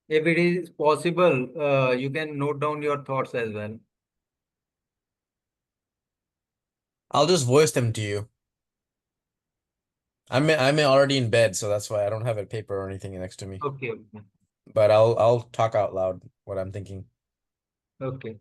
If it is possible, you can note down your thoughts as well. I'll just voice them to you. I'm already in bed, so that's why I don't have a paper or anything next to me. Okay, okay, But I'll talk out loud what I'm thinking. okay.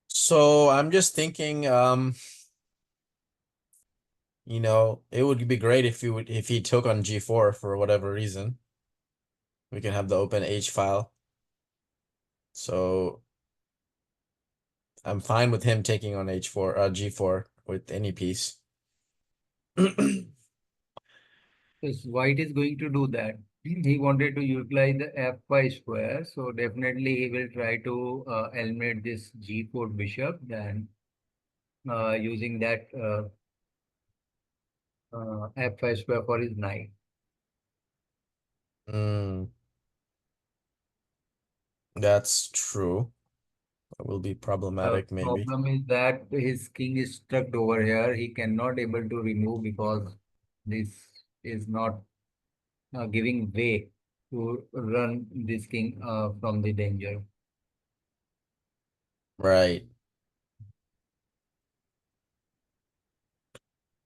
So I'm just thinking, it would be great if he took on G4 for whatever reason. We can have the open H file. So I'm fine with him taking on H4, G4 with any piece. Yes, White is going to do that. He wanted to utilize the f5 square, so definitely he will try to eliminate this g4 bishop, then using that f5 square for his knight. Mm, that's true. That will be The problematic, maybe. problem is that his king is stuck over here. He cannot able to remove because this is not giving way to run this king from the danger. Right.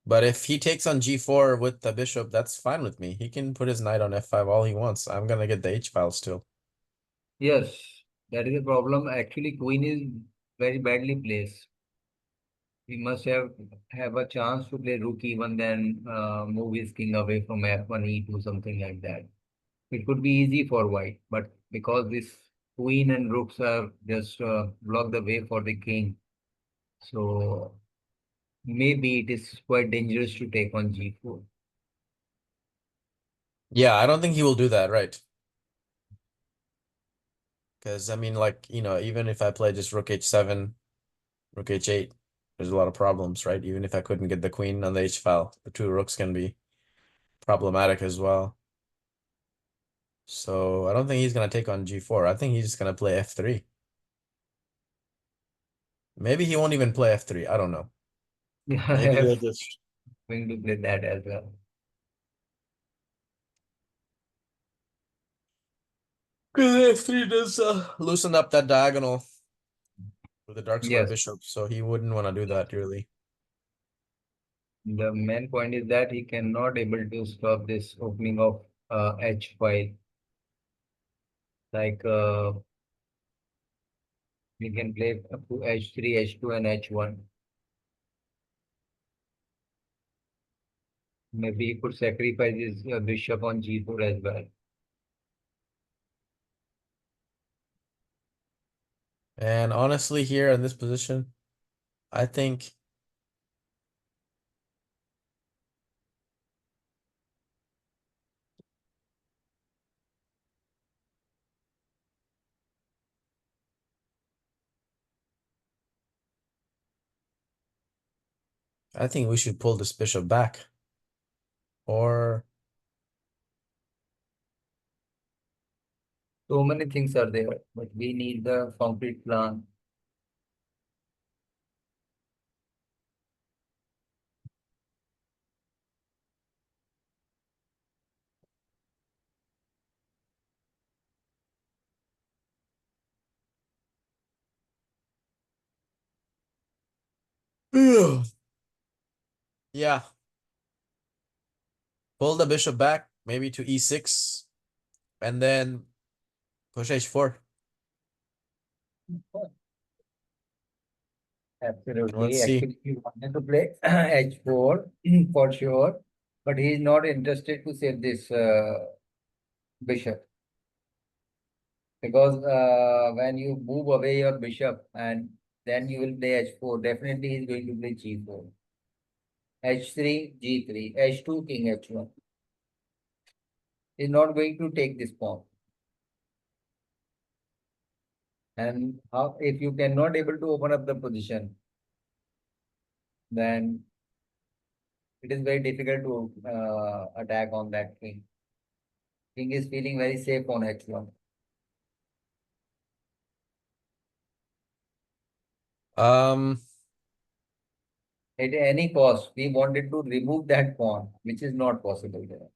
But if he takes on G4 with the bishop, that's fine with me. He can put his knight on F5 all he wants. I'm gonna get the H file still. Yes, that is a problem. Actually, queen is very badly placed. He must have a chance to play rook even then move his king away from f1 e2 something like that. It could be easy for white, but because this queen and rooks are just block the way for the king, so maybe it is quite dangerous to take on g4. Yeah, I don't think he will do that, right? Because I mean, like, even if I play just rook H7, rook H8, there's a lot of problems, right? Even if I couldn't get the queen on the H file, the two rooks can be problematic as well. So I don't think he's gonna take on G4. I think he's just gonna play F3. Maybe he won't even play F3. I don't know. Yeah, I Maybe he'll have just going to play that as well. because F3 does loosen up that diagonal with the dark square Yes, bishop, so he wouldn't want to do that really. the main point is that he cannot able to stop this opening of h file. Like he can play up to h3, h2, and h1. Maybe he could sacrifice his bishop on g4 as well. And honestly, here in this position, I think I think we should pull this bishop back. Or So many things are there, but we need the concrete plan. yeah, pull the bishop back, maybe to e6, and then push h4. Let's Absolutely. see. Actually, he wanted to play H4 for sure, but he is not interested to save this bishop because when you move away your bishop and then you will play H4, definitely he is going to play G4, H3, G3, H2, King H1. He is not going to take this pawn. And how, if you cannot able to open up the position, then it is very difficult to attack on that king. King is feeling very safe on H1. Um, At any cost, we wanted to remove that pawn, which is not possible there.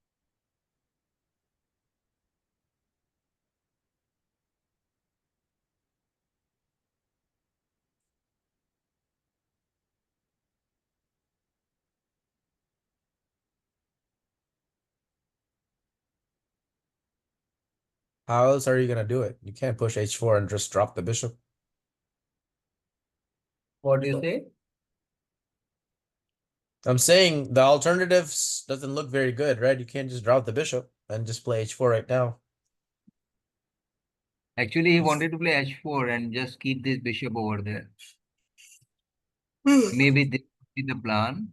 how else are you gonna do it? You can't push h4 and just drop the bishop. What do you say? I'm saying the alternatives doesn't look very good, right? You can't just drop the bishop and just play h4 right now. Actually, he wanted to play H4 and just keep this bishop over there. Maybe this would be the plan.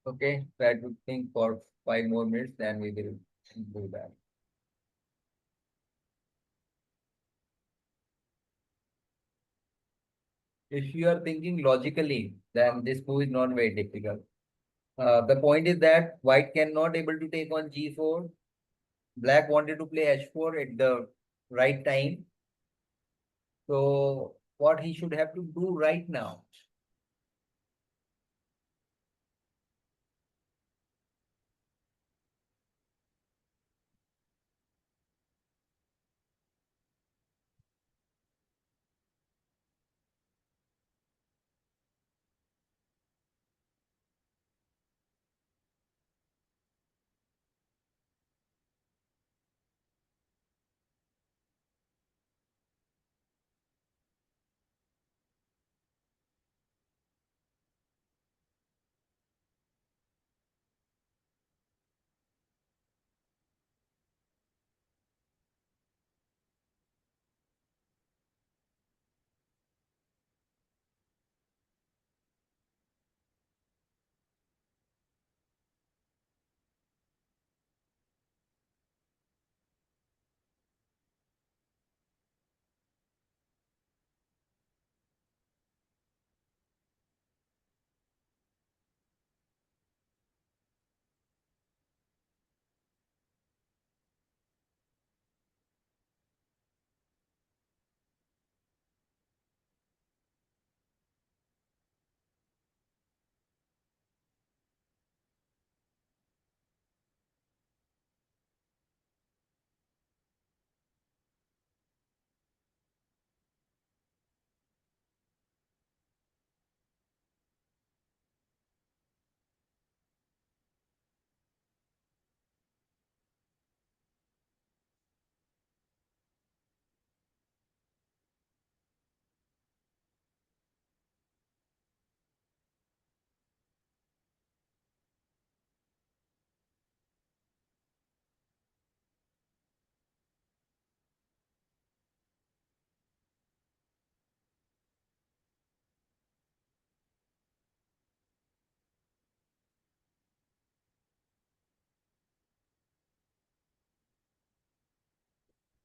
Okay, try to think for 5 more minutes, then we will do that. If you are thinking logically, then this move is not very difficult. The point is that white cannot able to take on G4. Black wanted to play H4 at the right time. So what he should have to do right now?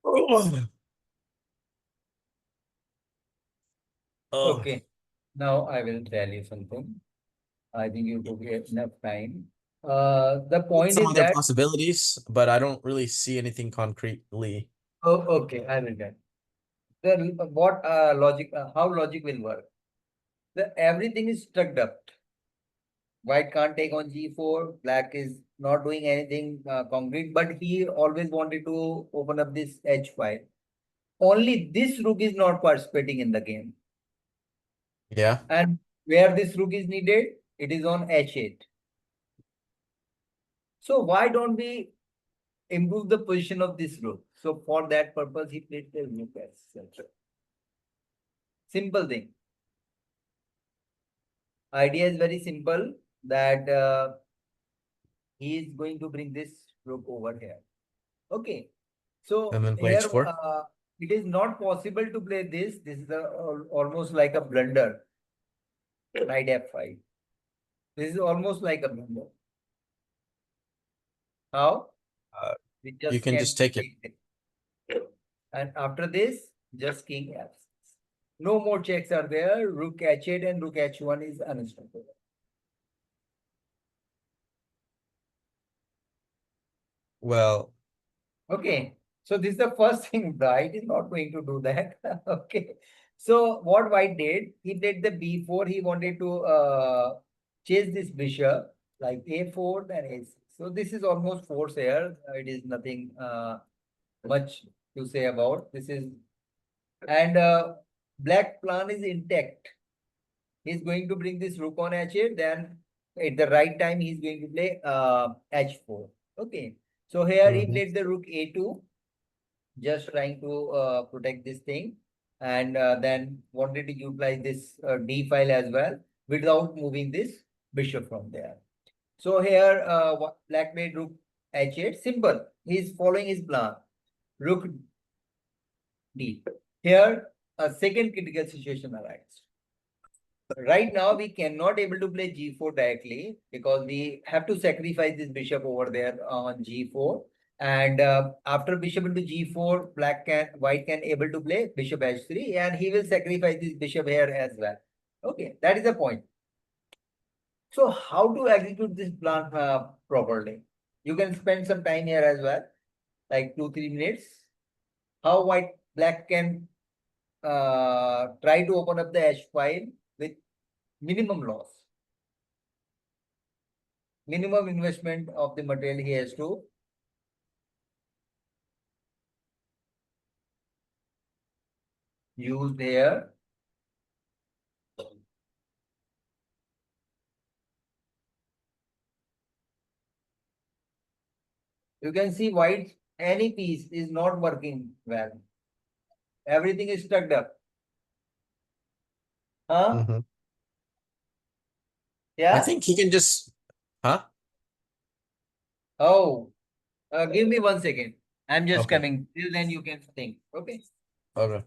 Oh, Okay. Now I will tell you something. I think you took enough time. The point Some is other that, possibilities, but I don't really see anything concretely. oh, okay, I will tell. What logic, how logic will work. Everything is stuck up. White can't take on g4. Black is not doing anything concrete, but he always wanted to open up this h5. Only this rook is not participating in the game. Yeah. And where this rook is needed, it is on h8. So why don't we improve the position of this rook? So for that purpose, he played the rook as center. Simple thing. Idea is very simple that he is going to bring this rook over here. Okay. And So then play here h4. it is not possible to play this. This is almost like a blunder. Knight f5. This is almost like a blunder. How? Uh, We you just can can't just take it. take it. And after this, just king f6. No more checks are there. Rook h8 and rook h1 is unstoppable. Well, Okay. So this is the first thing. White is not going to do that. Okay. So what White did, he played the b4. He wanted to chase this bishop like a4 and a6. So this is almost force here. It is nothing much to say about. This is and black plan is intact. He's going to bring this rook on h8. Then at the right time, he's going to play h4. Okay. So here he mhm. played the rook a2, just trying to protect this thing, and then wanted to utilize this d file as well without moving this bishop from there. So here black made rook h8. Simple. He's following his plan. Rook d. Here a second critical situation arises. Right now we cannot able to play g4 directly because we have to sacrifice this bishop over there on g4, and after bishop into g4, white can able to play bishop h3, and he will sacrifice this bishop here as well. Okay, that is the point. So how to execute this plan properly? You can spend some time here as well, like 2-3 minutes. How black can try to open up the h file with minimum loss. Minimum investment of the material he has to use there. You can see white, any piece is not working well. Everything is stuck up. Huh? Mhm. I Yeah? think he can just, huh? Oh, give me 1 second. I'm just Okay. coming. Till then you can think. Okay. Okay.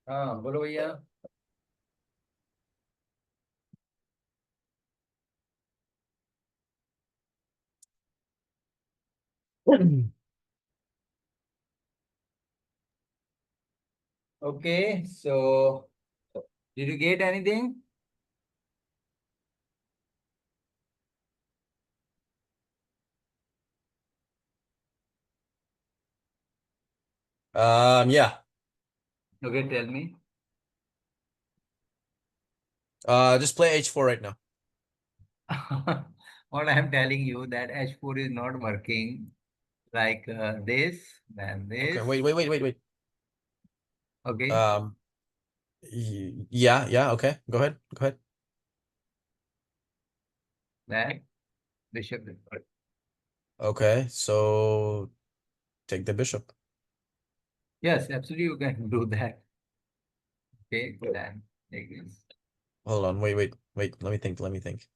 हाँ बोलो भैया. Okay, so did you get anything? Yeah. Okay, tell me. Just play h4 right now. What I'm telling you that h4 is not working like this, then Okay, this. wait. Okay. Um, Yeah, yeah, okay. Go ahead. Go ahead. Then bishop. Okay, so take the bishop. Yes, absolutely, you can do that. Okay, then take this. Hold on, wait. Let me think. Let me think.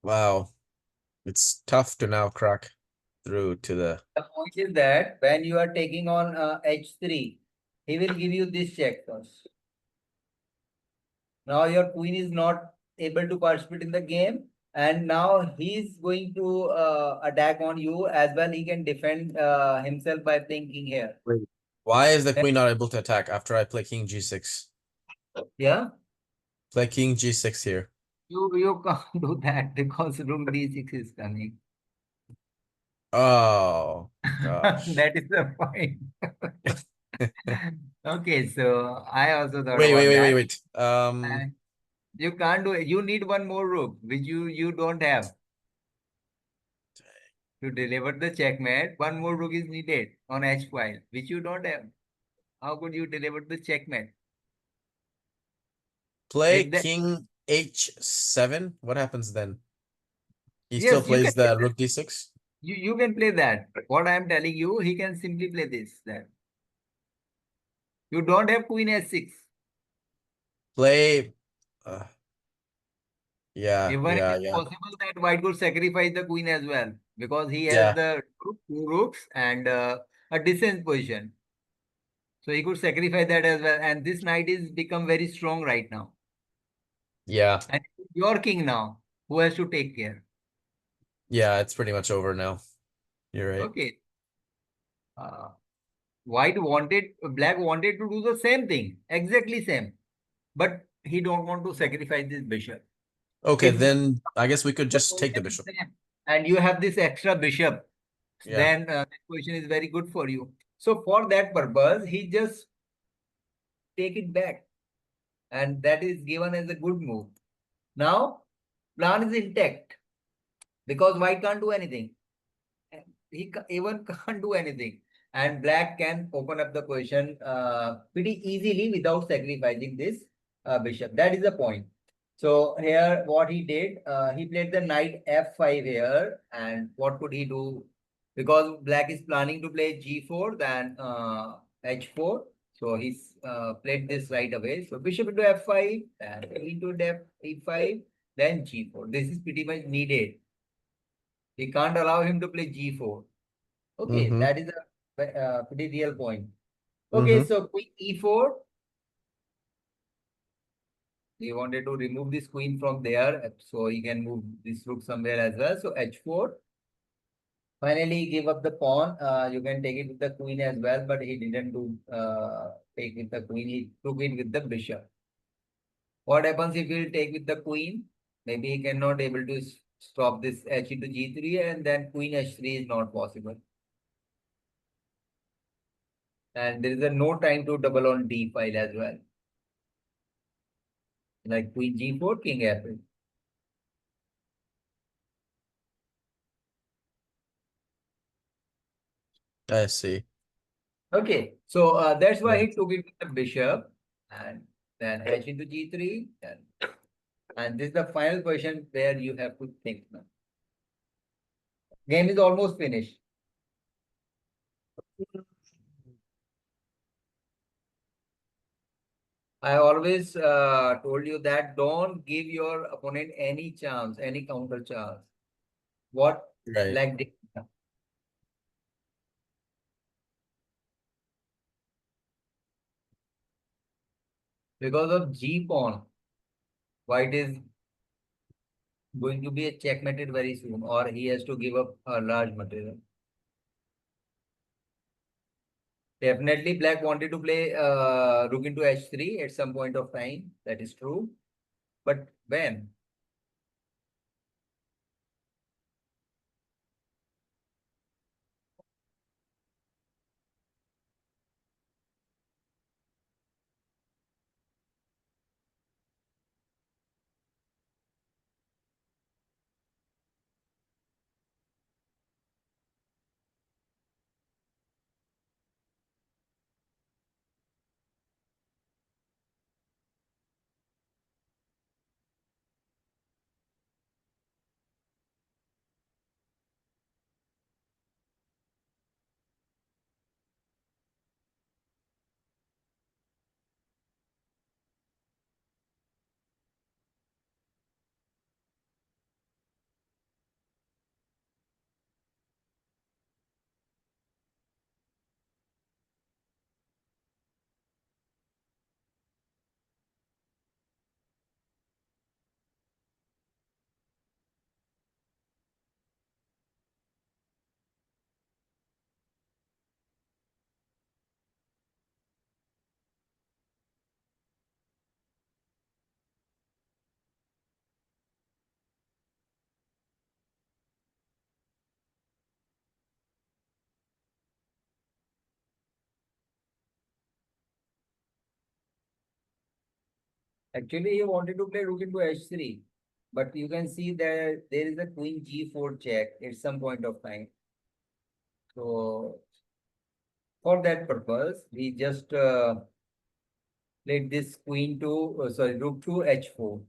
Wow, it's tough to now crack through to the. The point is that when you are taking on h3, he will give you this check first. Now your queen is not able to participate in the game, and now he's going to attack on you as well. He can defend himself by playing king here. Wait. Why is the queen not able to attack after I play king g6? Yeah, Play king g6 here. you can't do that because rook d6 is coming. Oh gosh. That is the point. Okay, so I also thought Wait, wait, about wait, wait, that. wait. And you can't do it. You need one more rook, which you don't have. To deliver the checkmate, one more rook is needed on h5, which you don't have. How could you deliver the checkmate? Play With the king h7. What happens then? He still yes, you can plays play the that. rook d6. You can play that. What I am telling you, he can simply play this. That you don't have queen h6. Play. Uh, yeah, Even it yeah, is yeah, possible that white could sacrifice the queen as well because he has yeah, the two rooks and a defense position. So he could sacrifice that as well. And this knight is become very strong right now. yeah, And your king now, who has to take care. yeah. It's pretty much over now. You're right. Okay. Uh, black wanted to do the same thing, exactly same, but he don't want to sacrifice this bishop. Okay, If then I guess we could the just take the position is bishop. same and you have this extra bishop, Yeah. then that position is very good for you. So for that purpose, he just take it back, and that is given as a good move. Now, plan is intact because white can't do anything. Even can't do anything. And black can open up the position pretty easily without sacrificing this bishop. That is the point. So here what he did, he played the knight f5 here. And what could he do? Because black is planning to play g4, then h4. So he's played this right away. So bishop into f5, and into e5, then g4. This is pretty much needed. He can't allow him to play g4. Okay, Mm-hmm. that is a pretty real point. Okay, Mm-hmm. so queen e4. He wanted to remove this queen from there, so he can move this rook somewhere as well. So h4. Finally, give up the pawn. You can take it with the queen as well, but he didn't do take with the queen. He took it with the bishop. What happens if he'll take with the queen? Maybe he cannot able to stop this h into g3, and then queen h3 is not possible. And there is a no time to double on d file as well. Like queen g4, king f8. I see. Okay, so that's why Right. he took it with the bishop. and then h into g3. And this is the final question where you have to think now. Game is almost finished. I always told you that don't give your opponent any chance, any counter chance. What Right. black did? Because of G pawn, white is going to be checkmated very soon, or he has to give up a large material. Definitely, black wanted to play rook into h3 at some point of time. That is true. But when? Actually, he wanted to play rook into h3. But you can see that there is a queen g4 check at some point of time. So for that purpose, we just played this queen to, sorry, rook to h4.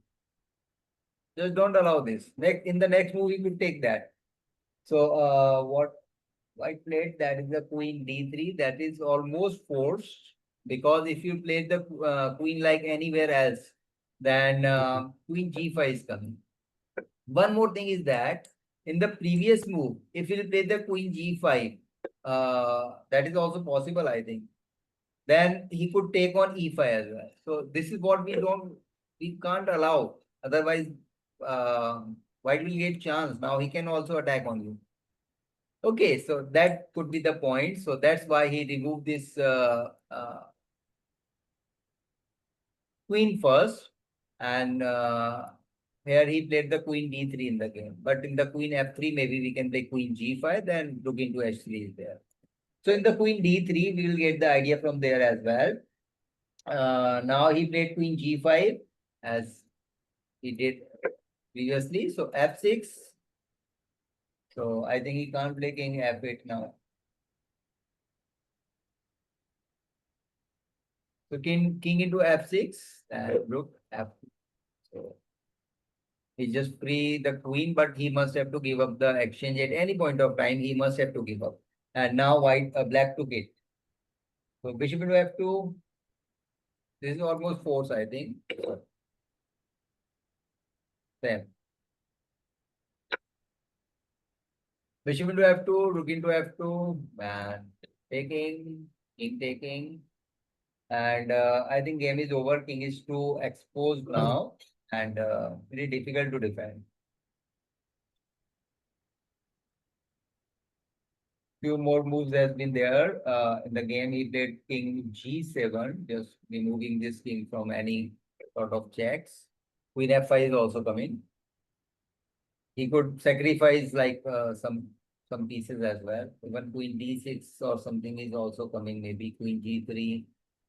Just don't allow this. Next, in the next move, we will take that. So what white played, that is the queen d3. That is almost forced because if you play the queen like anywhere else, then queen g5 is coming. One more thing is that in the previous move, if you play the queen g5, that is also possible, I think. Then he could take on e5 as well. So this is what we can't allow. Otherwise, uh, white will get chance. Now he can also attack on you. Okay, so that could be the point. So that's why he removed this queen first, and here he played the queen d3 in the game. But in the queen f3, maybe we can play queen g5, then rook into h3 is there. So in the queen d3, we will get the idea from there as well. Now he played queen g5 as he did previously. So f6. So I think he can't play king f8 now. So king into f6 and rook f. So he just free the queen, but he must have to give up the exchange at any point of time. He must have to give up. And now white black took it. So bishop into f2. This is almost force, I think. Same. Bishop into f2, rook into f2, and taking, king taking. And I think game is over. King is too exposed now and very difficult to defend. Few more moves has been there. In the game, he played king g7, just removing this king from any sort of checks. Queen f5 is also coming. He could sacrifice like some pieces as well. Even queen d6 or something is also coming. Maybe queen g3.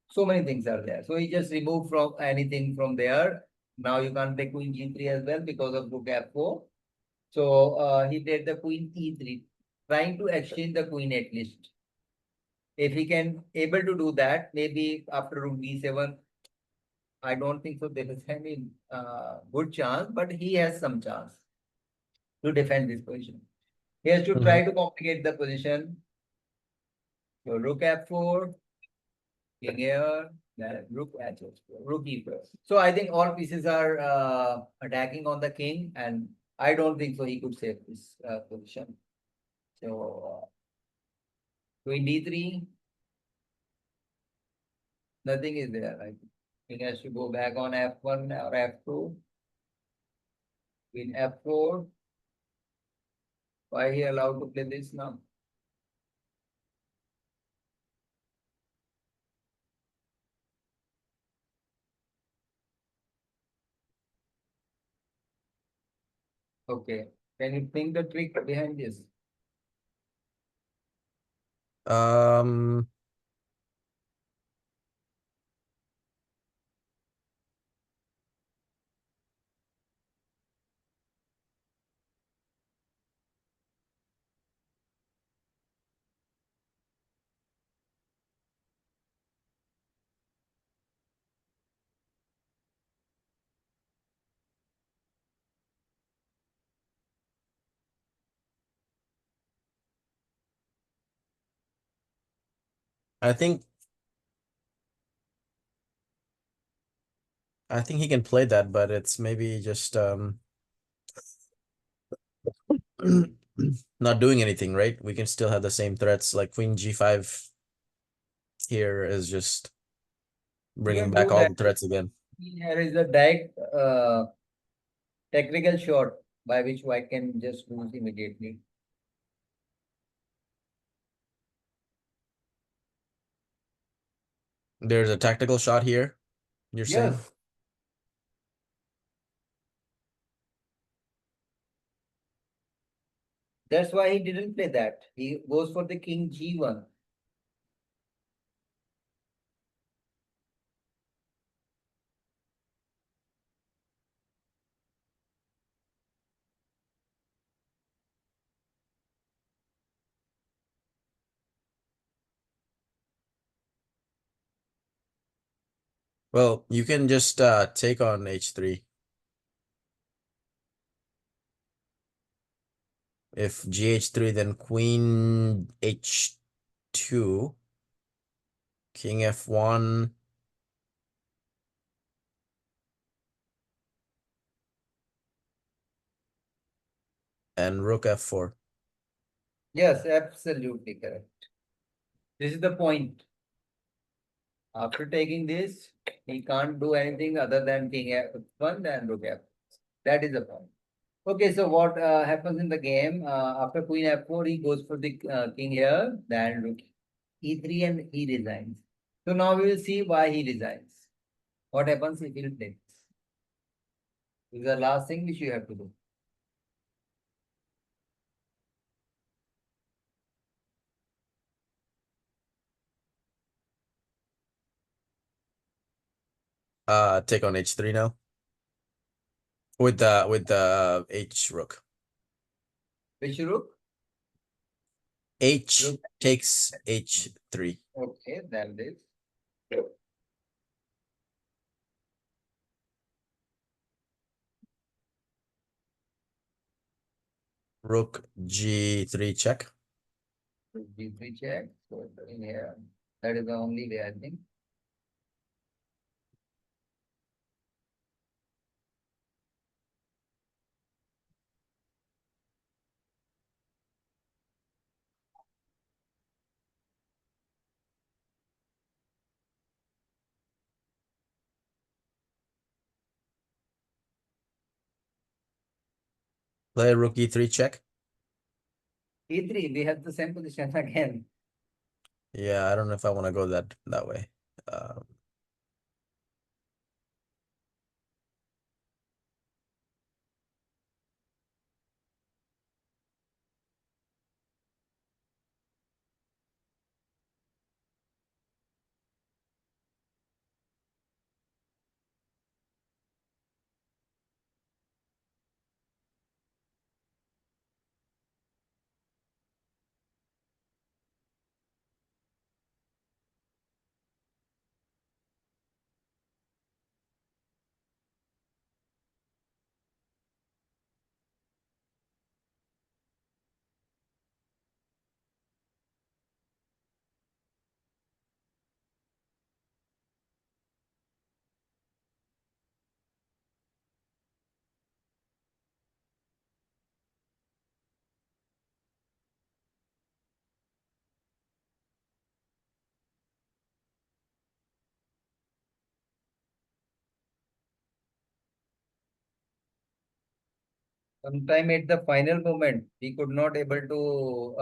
So many things are there. So he just removed from anything from there. Now you can't play queen g3 as well because of rook f4. So he played the queen e3, trying to exchange the queen at least. If he can able to do that, maybe after rook b7, I don't think so. There is any good chance, but he has some chance to defend this position. He has to Mhm. try to complicate the position. So rook f4, king here, then rook h4, rook e4. So I think all pieces are attacking on the king, and I don't think so he could save this position. So queen d3, nothing is there. Right? King has to go back on f1 or f2. Queen f4. Why he allowed to play this now? Okay. Can you think the trick behind this? Um, I think I think he can play that, but it's maybe just not doing anything, right? We can still have the same threats. Like queen g5 here is just You bringing can back do all that. the threats again. Here is a direct technical shot by which white can just lose immediately. There's a tactical shot here, you're saying? Yes, that's why he didn't play that. He goes for the king g1. Well, you can just take on h3. If gh3, then queen h2, king f1, and rook f4. Yes, absolutely correct. This is the point. After taking this, he can't do anything other than king f1 and rook f. That is the point. Okay, so what happens in the game? After queen f4, he goes for the king here, then rook e3, and he resigns. So now we will see why he resigns. What happens if he takes? This is the last thing which you have to do. Take on h3 now with the h rook. Which rook? H Rook. takes h3. Okay, then this. Rook g3 check. Rook g3 check. So in here, that is the only way I think. Play rook e3 check. E3, we have the same position again. Yeah, I don't know if I want to go that way. Um, Sometime at the final moment, we could not able to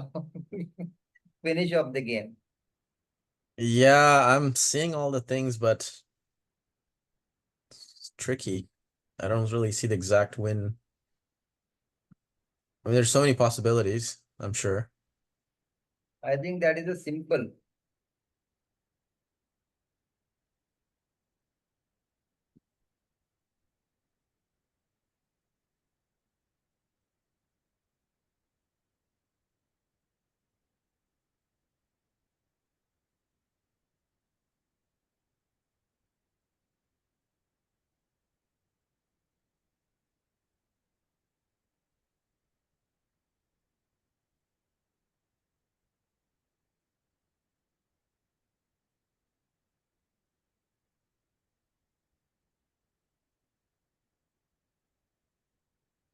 finish off the game. Yeah, I'm seeing all the things, but it's tricky. I don't really see the exact win. I mean, there's so many possibilities, I'm sure. I think that is a simple.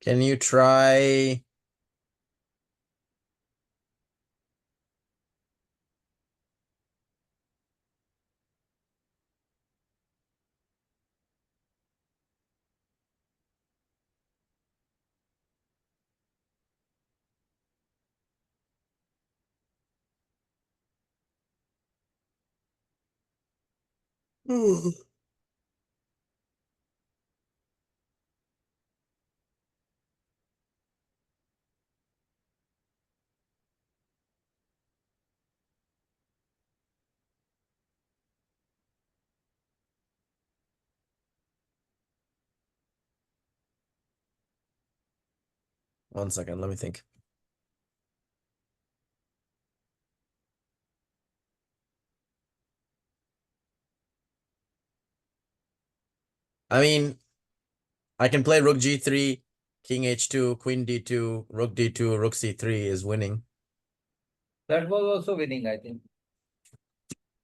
Can you try? One second, let me think. I mean, I can play rook g3, king h2, queen d2, rook d2, rook c3 is winning. That was also winning, I think.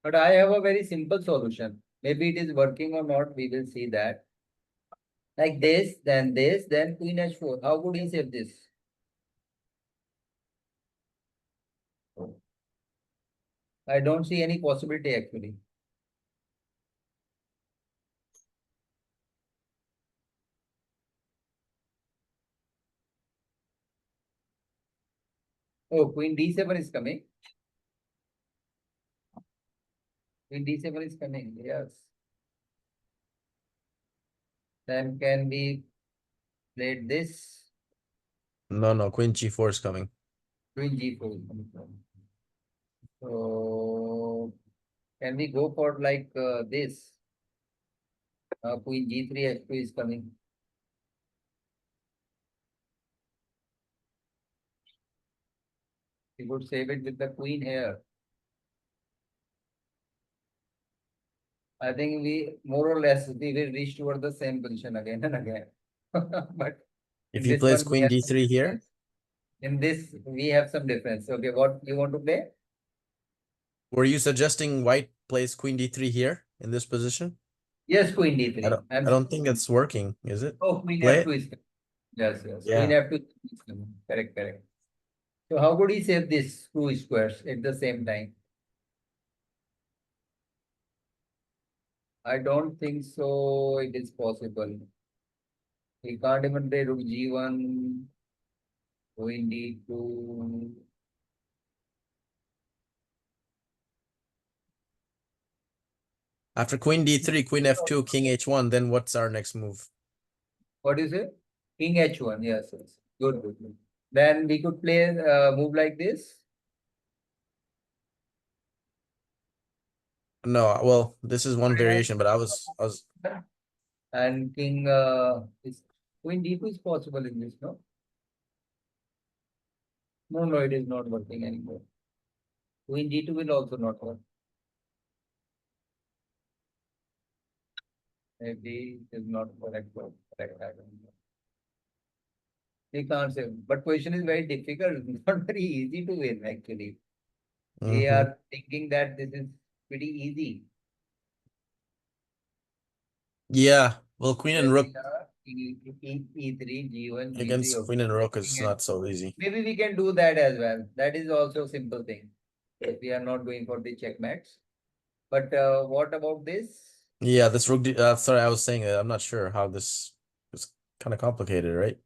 But I have a very simple solution. Maybe it is working or not. We will see that. Like this, then queen h4. How would he save this? I don't see any possibility actually. Oh, queen d7 is coming. Queen d7 is coming. Yes. Then can we play this? No, no, queen g4 is coming. Queen g4 is coming. So can we go for like this? Queen g3 h2 is coming. We could save it with the queen here. I think we more or less we will reach toward the same position again and again. But If in he this plays one we queen have some d3 here, difference. In this we have some difference. Okay, what you want to play? were you suggesting white plays queen d3 here in this position? Yes, queen I d3. don't I don't think it's working, is it? Oh, queen Play f2 it? is coming. Yes, yes. Queen Yeah. f2 is coming. Correct, correct. So how could he save these two squares at the same time? I don't think so. It is possible. He can't even play rook g1, queen d2. After queen d3, queen f2, king h1, then what's our next move? What is it? King h1. Yes, yes. Good, good, good. Then we could play move like this. No, well, this is one variation, but I was And king is queen d2 is possible in this, no? No, no, it is not working anymore. Queen d2 will also not work. Maybe it is not correct. Correct. I don't know. We can't say. But question is very difficult. It's not very easy to win actually. We Mhm. are thinking that this is pretty easy. Yeah, well, queen Here and we rook are. E3, G1, G3. against queen Okay. and rook King is and not so easy. maybe we can do that as well. That is also a simple thing. If we are not going for the checkmates. But what about this? Yeah, this sorry, I was saying I'm not sure how this is kind of complicated, right?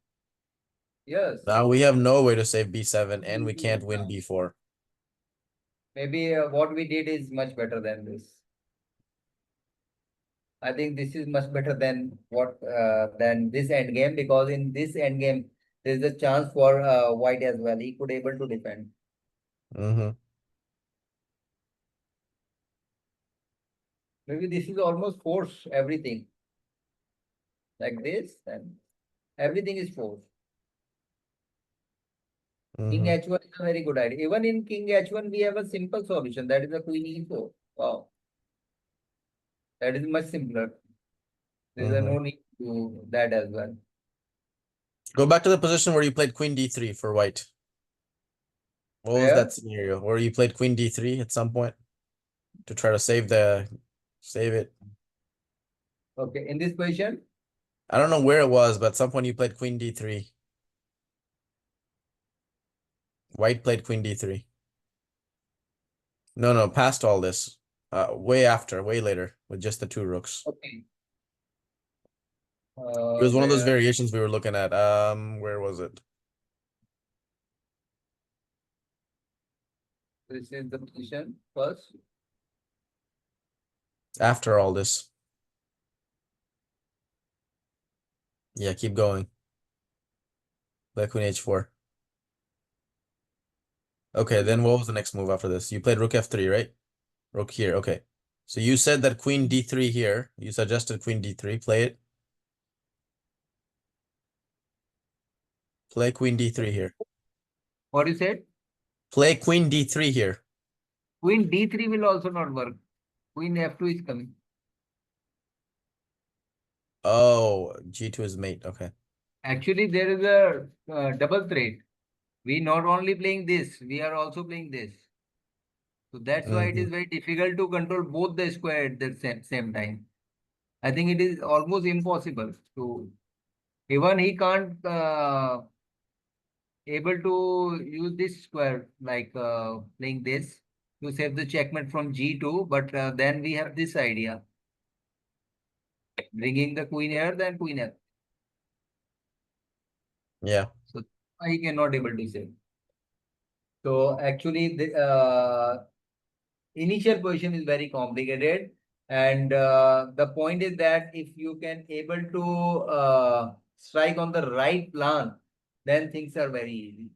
Yes. Now we have no way to save b7 and we can't win Now, b4. maybe what we did is much better than this. I think this is much better than what than this end game, because in this end game there is a chance for white as well. He could able to defend. Mm-hmm. Maybe this is almost force everything like this, and everything is force. King Mm-hmm. H1 is a very good idea. Even in King H1 we have a simple solution, that is the Queen E4. Wow, that is much simpler. There is Mm-hmm. no need to do that as well. Go back to the position where you played queen d3 for white. What was that Where? scenario? Where you played queen d3 at some point to try to save it. Okay, in this position. I don't know where it was, but at some point you played queen d3. White played queen d3. No, no, past all this. Way after, way later, with just the two rooks. Okay. It was one of those Where variations we were looking at. Where was it? this is the position first. After all this. Yeah, keep going. Play queen h4. Okay, then what was the next move after this? You played rook f3, right? Rook here, okay. So you said that queen d3 here. You suggested queen d3. Play it. Play queen d3 here. What you said? Play queen d3 here. Queen D3 will also not work. Queen F2 is coming. Oh, g2 is mate. Okay. Actually, there is a double threat. We not only playing this, we are also playing this. So that's why it Mm-hmm. is very difficult to control both the square at the same time. I think it is almost impossible to. Even he can't able to use this square like playing this to save the checkmate from G2. But then we have this idea, bringing the queen here, then queen F. Yeah. So he cannot able to save. So actually, the initial position is very complicated, and the point is that if you can able to strike on the right plan, then things are very easy.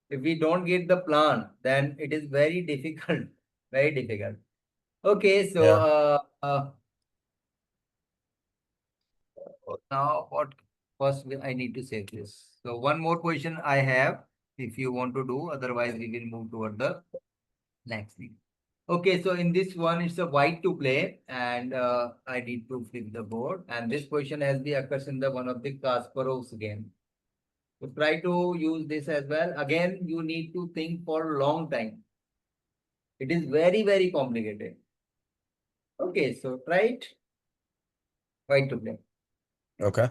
If we don't get the plan, then it is very difficult, very difficult. Okay, so Yeah. now what? First, I need to save this. So one more question I have, if you want to do, otherwise we will move toward the next thing. Okay, so in this one, it's a white to play, and I need to flip the board. And this position has the occurs in the one of the Kasparov's game. So try to use this as well. Again, you need to think for a long time. It is very, very complicated. Okay, so try it. White to play. Okay.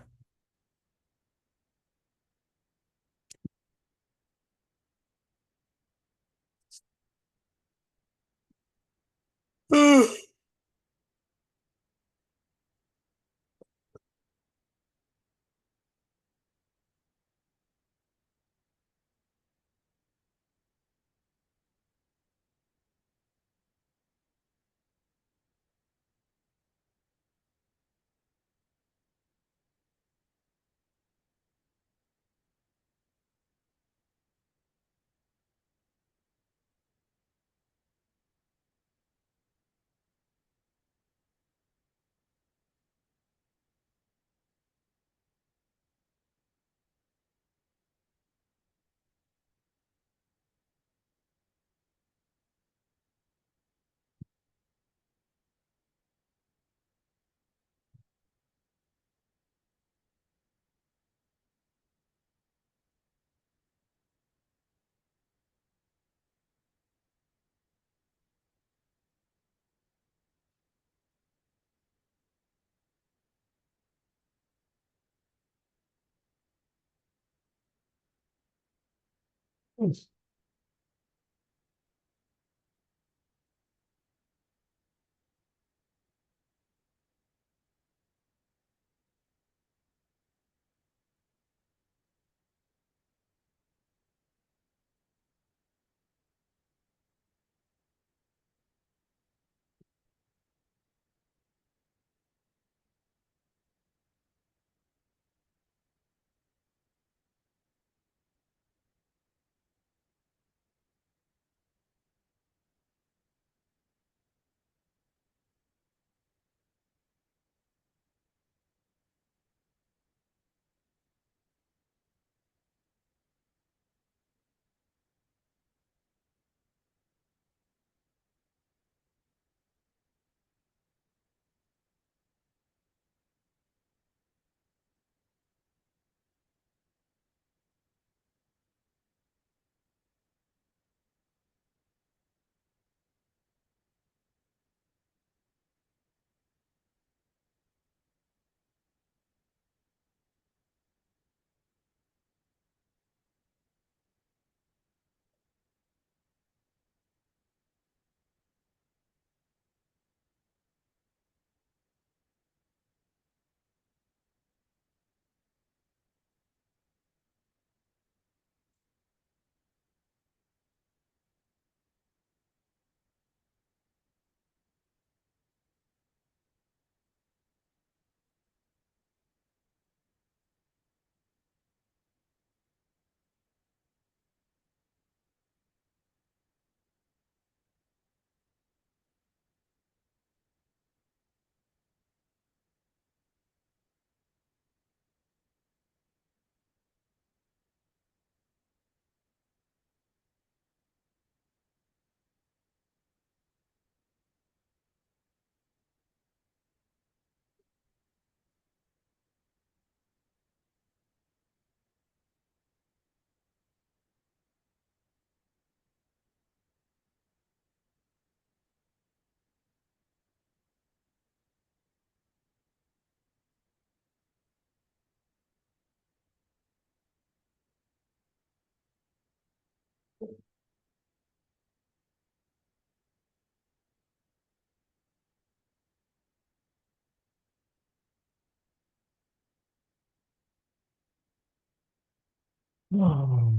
Oh.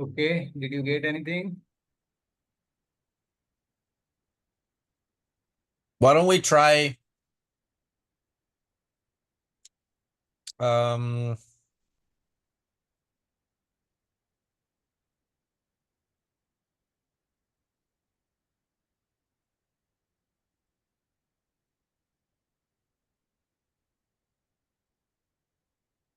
Okay, did you get anything? Why don't we try um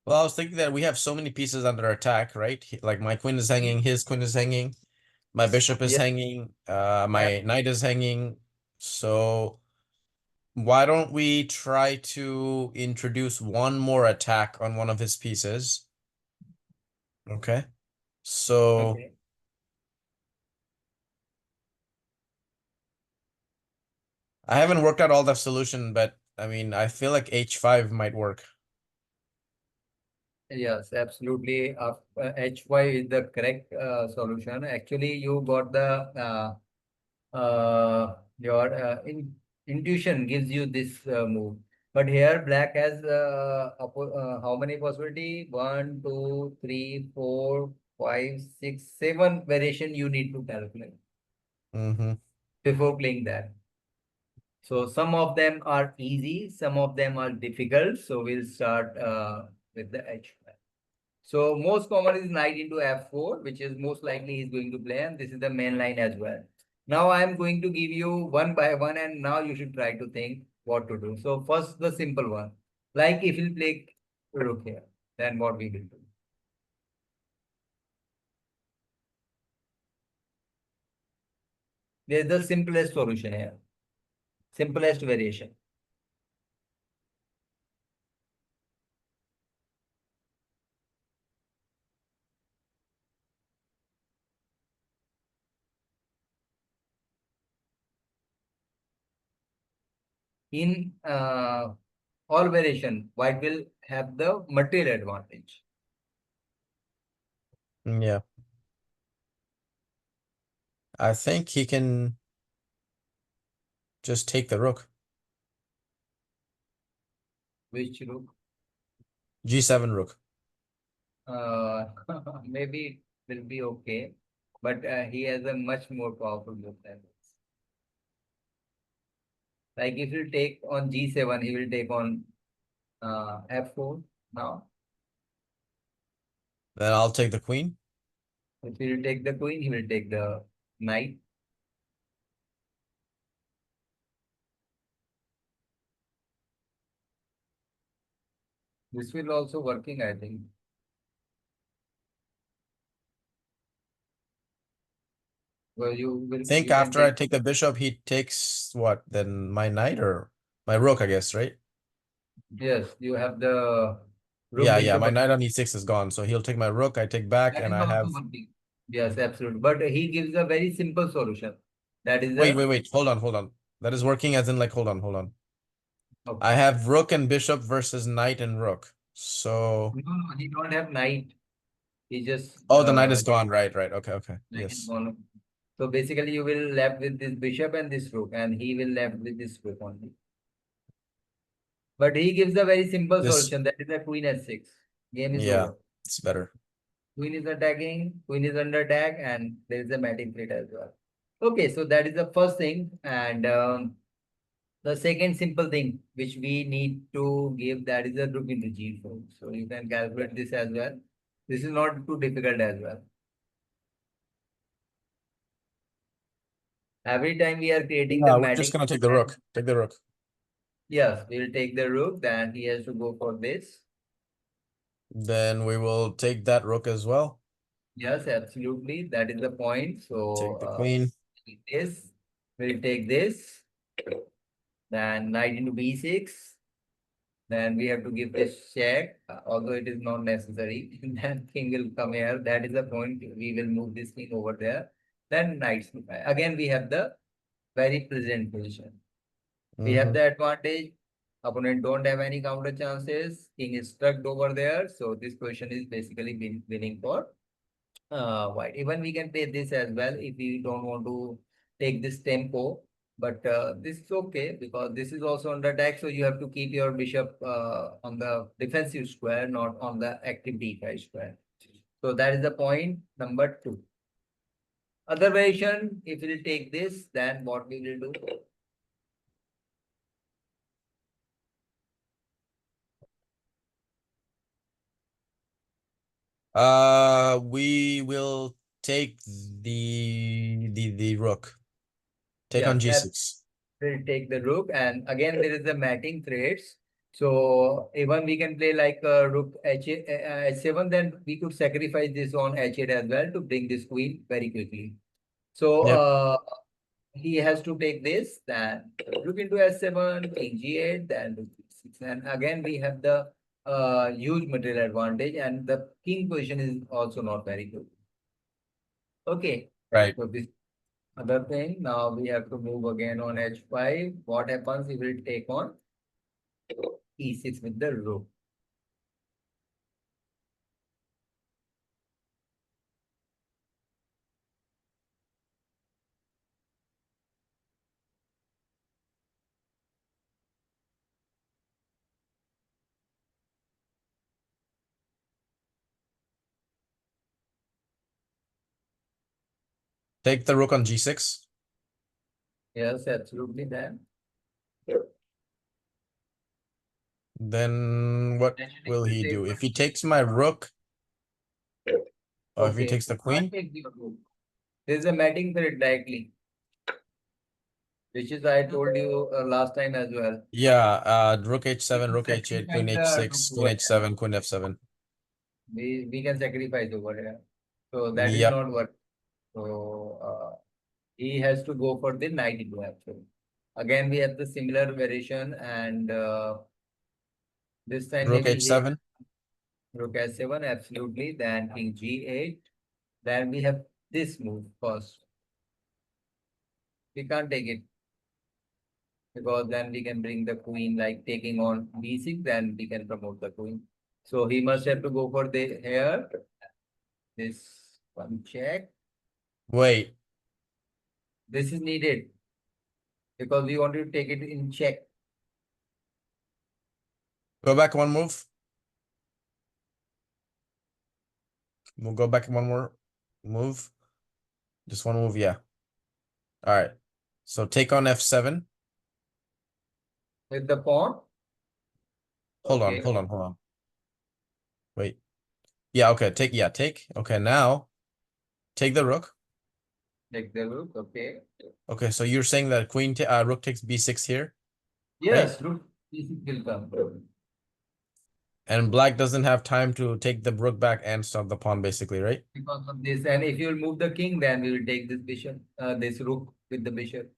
well, I was thinking that we have so many pieces under attack, right? Like my queen is hanging, his queen is hanging, my bishop is Yeah. hanging, my knight is hanging. So why don't we try to introduce one more attack on one of his pieces? Okay. So Okay. I haven't worked out all the solution, but I mean, I feel like h5 might work. Yes, absolutely. HY is the correct solution. Actually, you got the your intuition gives you this move. But here, black has how many possibility? One, two, three, four, five, six, seven variation you need to calculate Mm-hmm. before playing that. So some of them are easy, some of them are difficult. So we'll start with the H5. So most common is knight into f4, which is most likely he's going to play, and this is the main line as well. Now I'm going to give you one by one, and now you should try to think what to do. So first, the simple one, like if you play rook here, then what we will do? There's the simplest solution here, simplest variation. In all variation, white will have the material advantage. Yeah. I think he can just take the rook. Which rook? G7 rook. Uh, maybe it will be okay, but he has a much more powerful move than this. Like if you take on G7, he will take on F4 now. Then I'll take the queen. If he will take the queen, he will take the knight. This will also working, I think. Well, Think you can after I take, take the bishop, he takes what? Then my knight or my rook, I guess, right? yes, you have the rook Yeah, yeah. bishop. My knight on e6 is gone. So he'll take my rook, I take back, That and is I also have. working. Yes, absolutely. But he gives a very simple solution. That is Wait, a wait, wait. Hold on, hold on. That is working as in like, hold on, hold on. I okay. have rook and bishop versus knight and rook. So, No, no, he don't have knight. He just oh, the knight is gone. Right, right. Okay, okay. like it's Yes. gone. So basically, you will left with this bishop and this rook, and he will left with this rook only. But he gives a very simple This, solution. That is a queen s6. Game is yeah, over. it's better. Queen is attacking. Queen is under attack, and there is a mating plate as well. Okay, so that is the first thing, and the second simple thing which we need to give, that is a rook into g4. So you can calculate this as well. This is not too difficult as well. Every time we are creating the Yeah, we're just mating, gonna take the rook. Take the rook. yes, we'll take the rook, then he has to go for this. Then we will take that rook as well. Yes, absolutely. That is the point. So Take the queen. this, we'll take this, then knight into b6. Then we have to give this check, although it is not necessary. Then king will come here. That is the point. We will move this king over there. Then knights. Again, we have the very present position. We have Mm-hmm. the advantage. Opponent don't have any counter chances. King is stuck over there. So this position is basically winning for white. Even we can play this as well if we don't want to take this tempo. But this is okay because this is also under attack. So you have to keep your bishop on the defensive square, not on the active d5 square. So that is the point number 2. Other variation, if we will take this, then what we will do? We will take the rook. Take on Yes, g6. we'll take the rook, and again there is the matching threads. So even we can play like rook h7, then we could sacrifice this on h8 as well to bring this queen very quickly. So Yep. he has to take this, then rook into s7, king g8, then rook g6, and again we have the huge material advantage, and the king position is also not very good. Okay, Right. so this other thing. Now we have to move again on h5. What happens? He will take on e6 with the rook. Take the rook on g6. Yes, absolutely. Then what Then you will need he to take do? one. If he takes my rook, or if he Okay, takes the you can't queen? take the rook. There's a matching thread directly, which is I told you last time as well. Yeah, rook We h7, can rook h8, queen sacrifice the rook h6, queen over here. h7, queen f7. We can sacrifice over here. So that is Yep. not what. So he has to go for the knight into actually. Again, we have the similar variation, and this time Rook maybe he h7. rook s7, absolutely. Then king g8. Then we have this move first. We can't take it because then we can bring the queen like taking on b6. Then we can promote the queen. So he must have to go for the here. This one check. Wait. This is needed because we want to take it in check. Go back one move. We'll go back one more move. Just one move, yeah. All right. So take on f7. With the pawn. Hold on, Okay. hold on, hold on. Wait. Yeah, okay. Take. Okay, now take the rook. Take the rook. Okay. Okay, so you're saying that rook takes b6 here, right? Yes, rook b6 will come. And black doesn't have time to take the rook back and stop the pawn, basically, right? Because of this. And if you will move the king, then we will take this bishop, this rook with the bishop.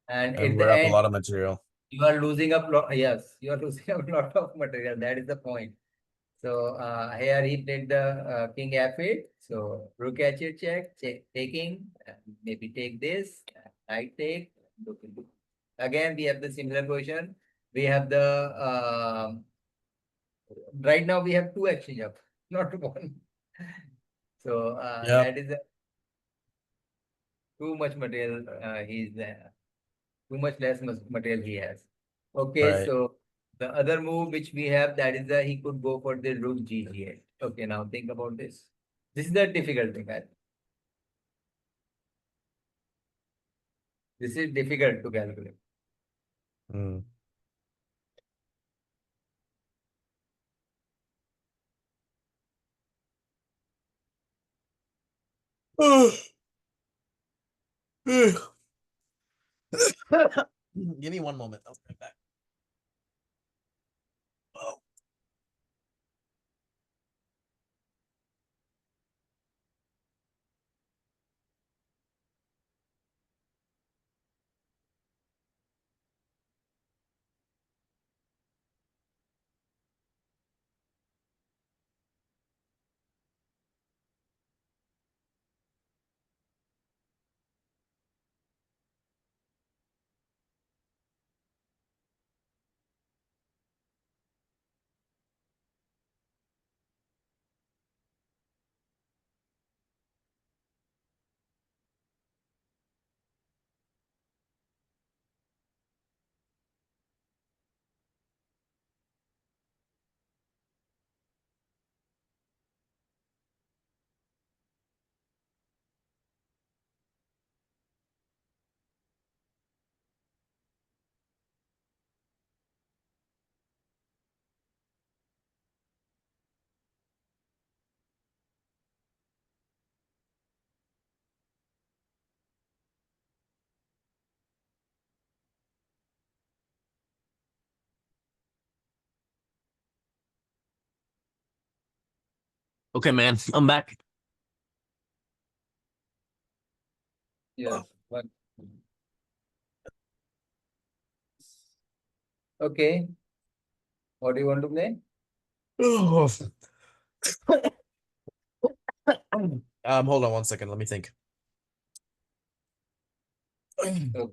And And at we're the up a end, lot of material. you are losing a lot. Yes, you are losing a lot of material. That is the point. So here he played the king f8. So rook h8 check, taking, maybe take this, knight take. Rook into. Again, we have the similar position. We have the right now we have two exchange up, not one. So Yep. that is too much material. He's too much less material he has. Okay, Right. so the other move which we have, that is he could go for the rook g8. Okay, now think about this. This is the difficult thing. This is difficult to calculate. Mm. Give me one moment. I'll be right back. Oh. Okay, man, I'm back. Yes. But okay. What do you want to play? Hold on one second. Let me think. Oh,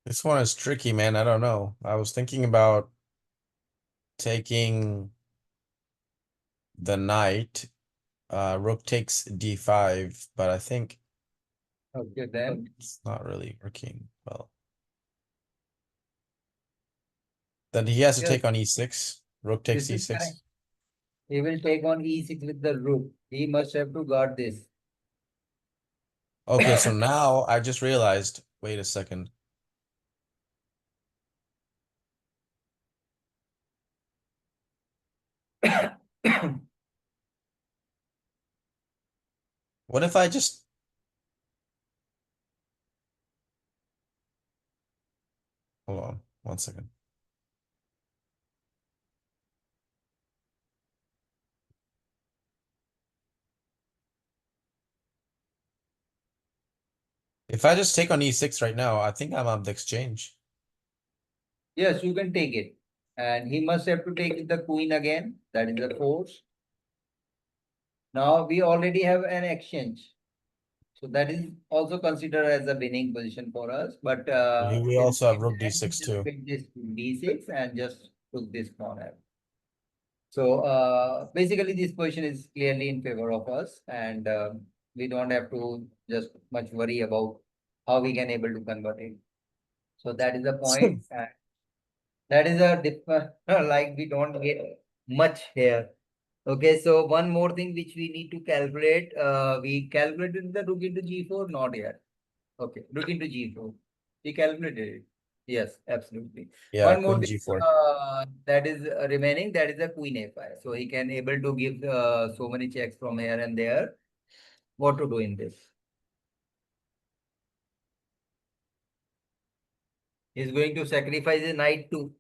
This one is tricky, man. I don't know. I was thinking about taking the knight. Rook takes d5, but I think Okay, then it's not really working well. Then he has to yes, take on e6. Rook takes this is correct. e6. He will take on e6 with the rook. He must have to guard this. Okay, so now I just realized, wait a second. What if I just hold on 1 second. If I just take on e6 right now, I think I'm up the exchange. Yes, you can take it. And he must have to take the queen again. That is the force. Now we already have an exchange. So that is also considered as a winning position for us. But We also have rook he d6 just too. picked this d6 and just took this corner. So basically, this position is clearly in favor of us, and we don't have to just much worry about how we can able to convert it. So that is the point. And that is a like we don't get much here. Okay, so one more thing which we need to calculate. We calculated the rook into g4, not yet. Okay, rook into g4. We calculated it. Yes, absolutely. Yeah, One more queen thing g4. that is remaining, that is a queen a5. So he can able to give so many checks from here and there. What to do in this? He's going to sacrifice a knight too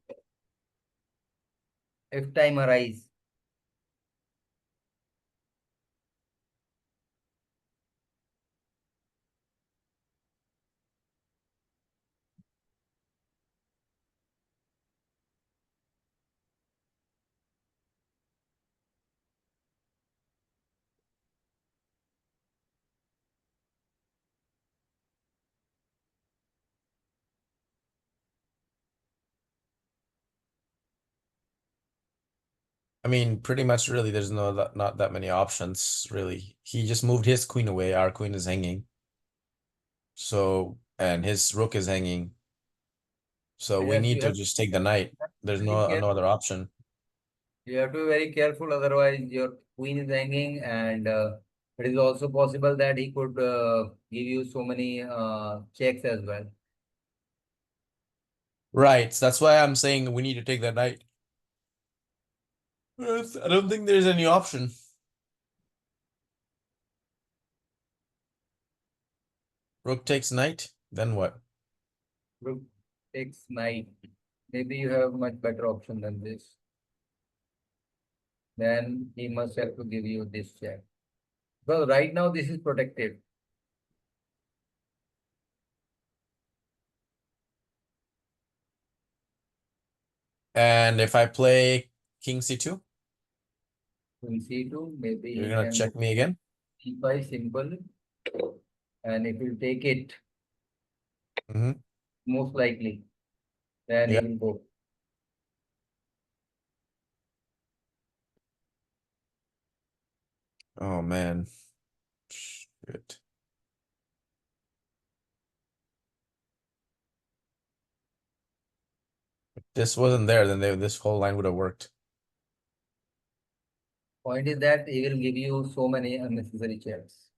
if time arise. I mean, pretty much really there's not that many options really. He just moved his queen away. Our queen is hanging. So, and his rook is hanging. So we Yes, need you to have just take the knight. to There's be very no careful. other option. You have to be very careful, otherwise your queen is hanging, and it is also possible that he could give you so many checks as well. Right. So that's why I'm saying we need to take that knight. I don't think there's any option. Rook takes knight. Then what? Rook takes knight. Maybe you have much better option than this. Then he must have to give you this check. Because right now this is protected. And if I play king c2, In C2, maybe you're he gonna can check go me again? C5 simple. And if you take it, Mm-hmm. most likely, then he Yeah. will go. Oh man. Shit. If this wasn't there, then this whole line would have worked. Point is that he will give you so many unnecessary checks.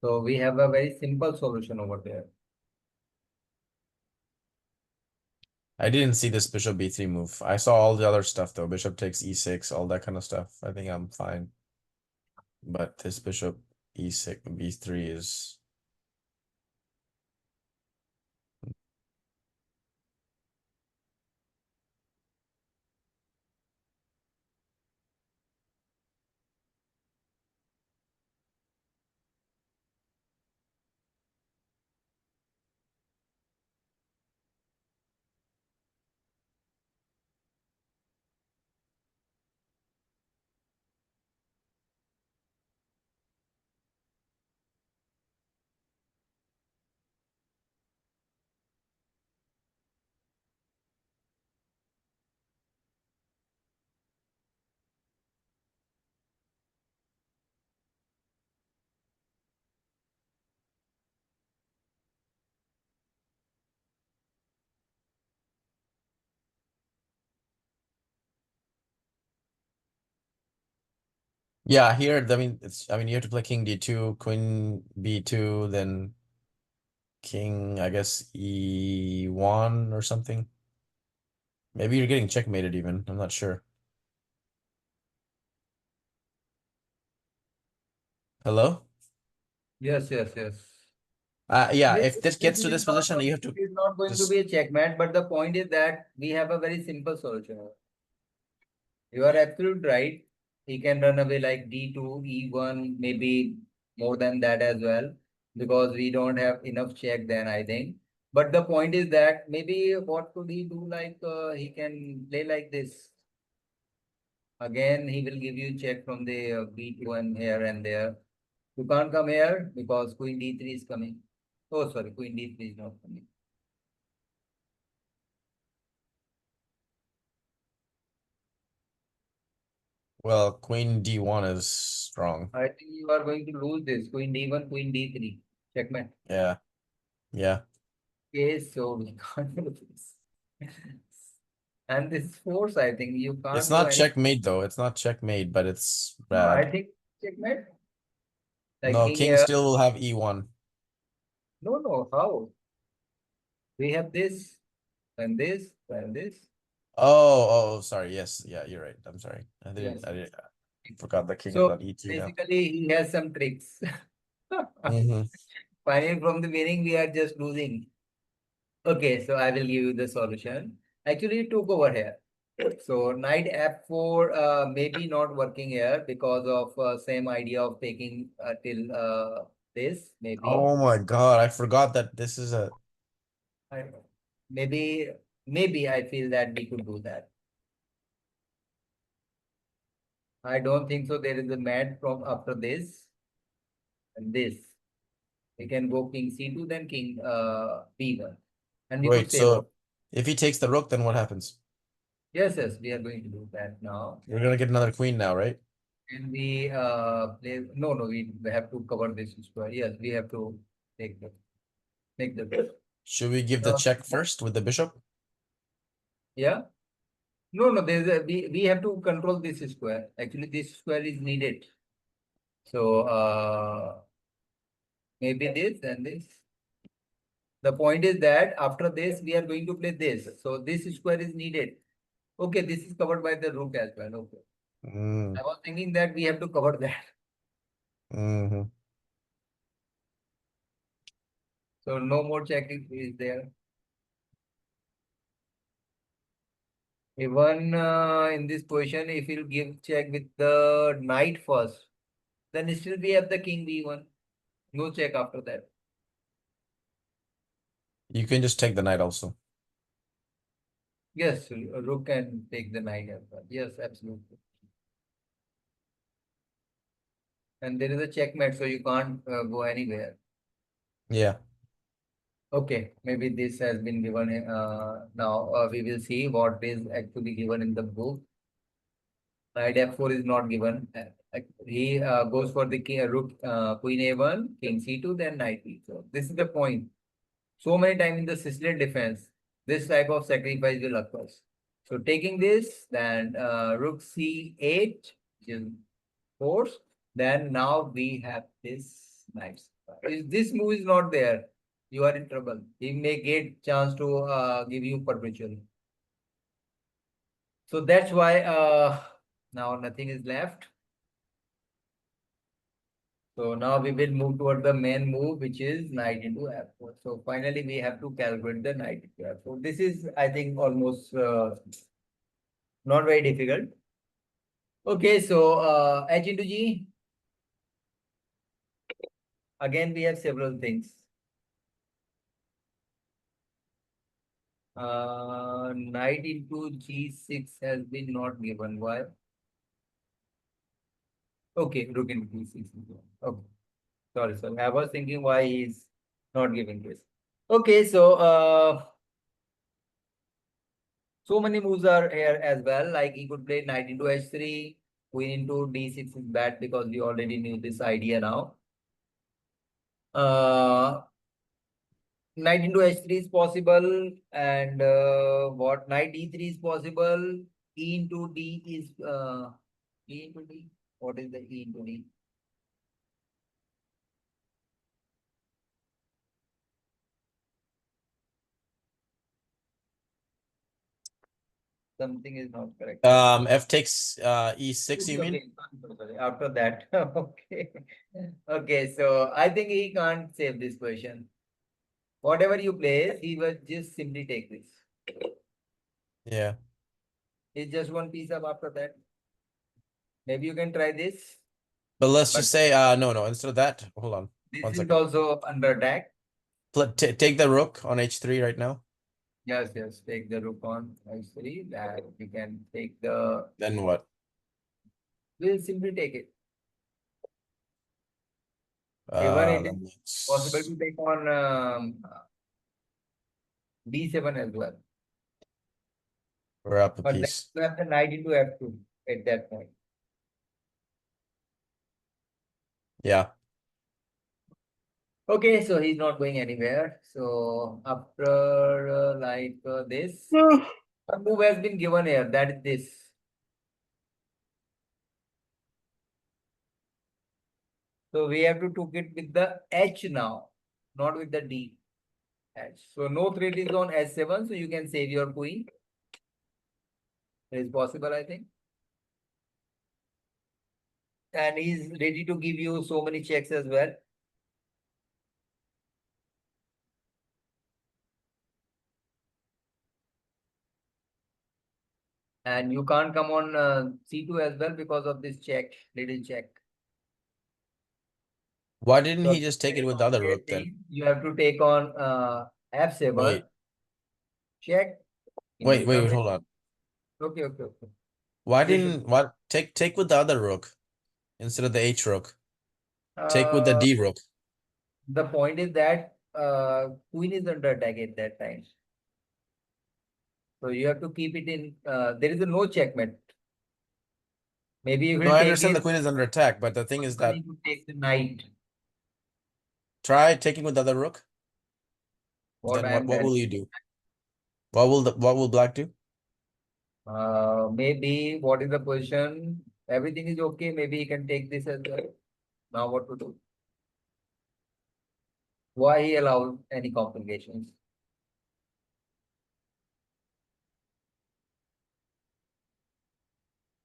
So we have a very simple solution over there. I didn't see this bishop b3 move. I saw all the other stuff though. Bishop takes e6, all that kind of stuff. I think I'm fine. But this bishop e6, b3 is Yeah, here, I mean, you have to play king d2, queen b2, then king, I guess, e1 or something. Maybe you're getting checkmated even. I'm not sure. Hello? Yes, yes, yes. Yeah, This, if this this gets to is this not position, going, you have to it is not going to just. be a checkmate, but the point is that we have a very simple solution. You are absolutely right. He can run away like D2, E1, maybe more than that as well, because we don't have enough check then, I think. But the point is that maybe what could he do? Like he can play like this. Again, he will give you check from the B2 and here and there. You can't come here because Queen D3 is coming. Oh, sorry, Queen D3 is not coming. Well, queen d1 is strong. I think you are going to lose this. Queen D1, Queen D3. Checkmate. Yeah, yeah. Okay, so we can't do this. And this force, I think you It's can't do not any. checkmate though. It's not checkmate, but it's No, I bad. think checkmate. Like No, king king here. still will have e1. No, no, how? We have this and this and this. Oh, sorry. Yes, yeah, you're right. I'm sorry. Yes. I forgot the king is So on e2 now. basically, he has some tricks. Mm-hmm. Finally, from the beginning, we are just losing. Okay, so I will give you the solution. Actually, it took over here. So knight f4 maybe not working here because of same idea of taking till this maybe. Oh my God, I forgot that this is a. I, maybe maybe I feel that we could do that. I don't think so. There is a mat from after this and this. We can go king c2 then king b1 and we could Wait, save up. so if he takes the rook, then what happens? Yes, yes, we are going to do that now. We're gonna get another queen now, right? And we play. No, no, we have to cover this square. Yes, we have to take the make the. Should we give the Uh, check first with the bishop? yeah. No, no. There's a we have to control this square. Actually, this square is needed. So maybe this and this. The point is that after this we are going to play this. So this square is needed. Okay, this is covered by the rook as well. Okay. Mm, I was thinking that we have to cover that. hmm. So no more checking is there. Even in this position, if you give check with the knight first, then still we have the king b1. No check after that. You can just take the knight also. Yes, rook can take the knight as well. Yes, absolutely. And there is a checkmate, so you can't go anywhere. Yeah. Okay, maybe this has been given. Now we will see what is actually given in the book. Knight f4 is not given. He goes for the king, rook, queen a1, king c2, then knight e. So this is the point. So many times in the Sicilian defense, this type of sacrifice will occur. So taking this, then rook c8, which is force, then now we have this knight. If this move is not there, you are in trouble. He may get chance to give you perpetual. So that's why now nothing is left. So now we will move toward the main move, which is knight into f4. So finally, we have to calculate the knight into f4. This is, I think, almost not very difficult. Okay, so h into g. Again, we have several things. Knight into g6 has been not given. Why? Okay, rook into g6. Okay, sorry, sorry. I was thinking why he's not giving this. Okay, so so many moves are here as well. Like he could play knight into h3, queen into d6 is bad because we already knew this idea now. Uh, Knight into h3 is possible, and what knight d3 is possible. E into d is e into d. What is the E into D? Something is not correct. F takes E6, you mean? Okay, sorry. After that, okay. Okay, so I think he can't save this question. Whatever you play, he will just simply take this. Yeah. It's just one piece up after that. Maybe you can try this, But let's but just say no, instead of that, hold on this one is second. also under attack. Take the rook on H3 right now. Yes, yes. Take the rook on H3. That you can take the. Then what? We'll simply take it. Even it is possible Let's to take on D7 as well. we're up a But then piece. you have the knight into F2 at that point. Yeah. Okay, so he's not going anywhere. So after this, a move has been given here. That is this. So we have to took it with the H now, not with the D. H. So no threat is on S7, so you can save your queen. It is possible, I think. And he's ready to give you so many checks as well. And you can't come on C2 as well because of this check, little check. Why didn't So he just take it very with the other rook complicated then? thing. You have to take on F7, Wait, check. King will come wait, in. hold on. Okay, okay, okay. Why This should. didn't what take with the other rook instead of the H rook? Take with the Uh, D rook. the point is that queen is under attack at that time. So you have to keep it in. There is a no checkmate. Maybe if No, you I take understand the it, queen is under attack, but the thing is that you could take the knight. try taking with the other rook. What Then I am what telling. will you do? What will black do? Maybe what is the position? Everything is okay. Maybe he can take this as well. Now what to do? Why he allows any complications?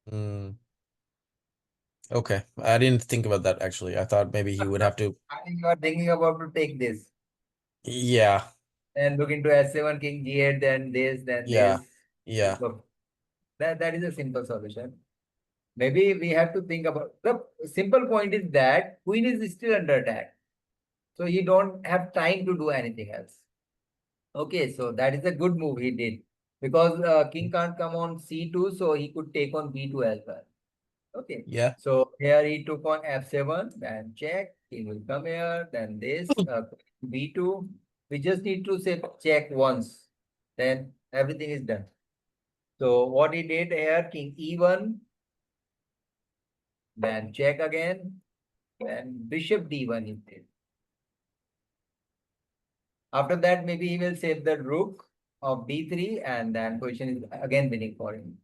Hmm. Okay, I didn't think about that actually. I thought maybe he would have to. I think you are thinking about to take this Yeah, and look into S7, King G8, then this, then yeah, this. yeah, So that is a simple solution. Maybe we have to think about the simple point is that Queen is still under attack. So you don't have time to do anything else. Okay, so that is a good move he did because king can't come on c2, so he could take on b2 as well. Okay, yeah. so here he took on f7, then check. King will come here, then this b2. We just need to say check once, then everything is done. So what he did here, king e1, then check again, then bishop d1 he did. After that, maybe he will save the rook of d3, and then position is again winning for him.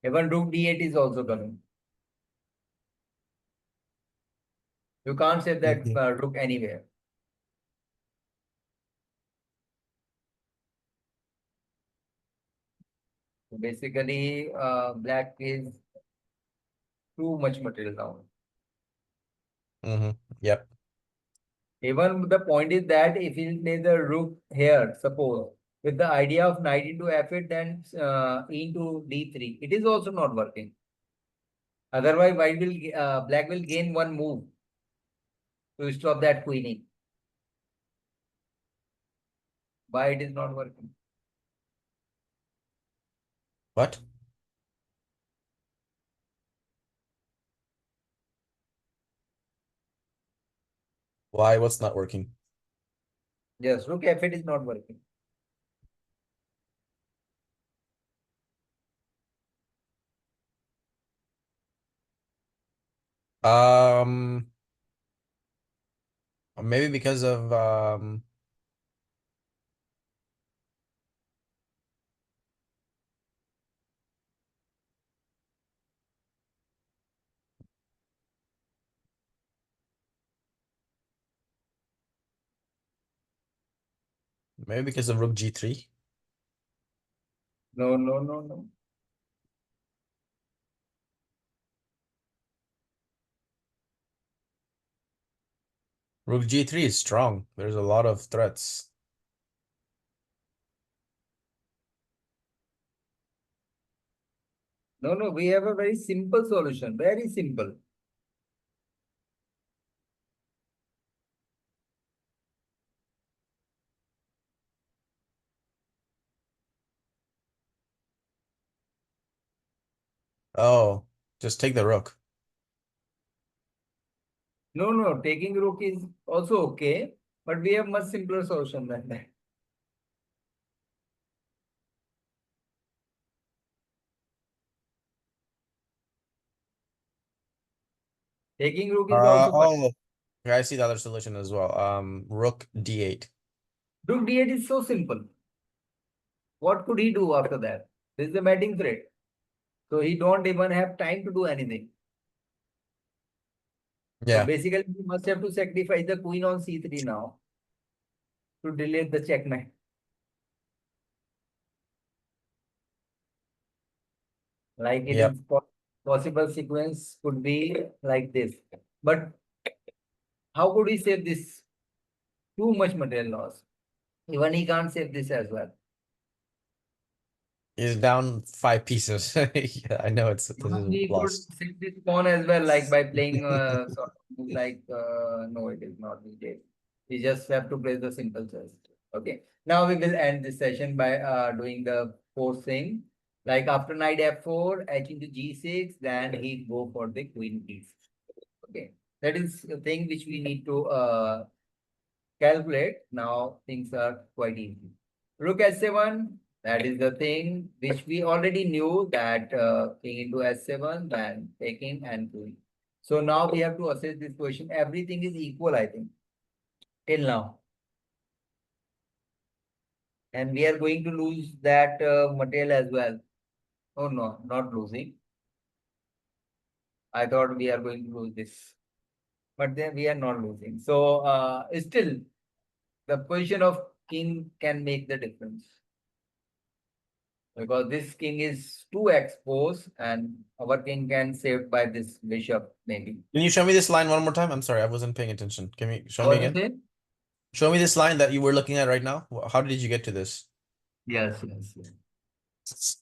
Even rook d8 is also coming. You can't save that Mhm. rook anywhere. So basically, black is too much material now. Yep. Even the point is that if he plays the rook here, suppose with the idea of knight into f8, then e into d3, it is also not working. Otherwise, black will gain one move to stop that queening. Why it is not working? What? Why? What's not working? Yes, rook f8 is not working. Um, maybe because of Maybe because of rook g3. No, no, no, no. Rook g3 is strong. There's a lot of threats. No, no, we have a very simple solution. Very simple. Oh, just take the rook. No, no, taking rook is also okay, but we have much simpler solution than that. Taking rook is also fine. Oh, okay, I see the other solution as well. Rook d8. Rook d8 is so simple. What could he do after that? This is the mating threat. So he don't even have time to do anything. So Yeah. basically, he must have to sacrifice the queen on c3 now to delay the checkmate. Like it Yep. is possible sequence could be like this. But how could he save this? Too much material loss. Even he can't save this as well. He's down 5 pieces. Yeah, I know this is He could lost. save this pawn as well, like by playing sort of move like no, it is not needed. We just have to play the simple chess. Okay. Now we will end this session by doing the fourth thing. Like after knight f4, h into g6, then he go for the queen d6. Okay. That is the thing which we need to calculate. Now things are quite easy. Rook s7, that is the thing which we already knew that king into s7, then taking and queen. So now we have to assess this question. Everything is equal, I think, till now. And we are going to lose that material as well. Oh no, not losing. I thought we are going to lose this. But then we are not losing. So still, the position of king can make the difference. Because this king is too exposed and our king can save by this bishop maybe. Can you show me this line one more time? I'm sorry, I wasn't paying attention. Can you show me What you again? say? Show me this line that you were looking at right now. How did you get to this? Yes, yes, yes.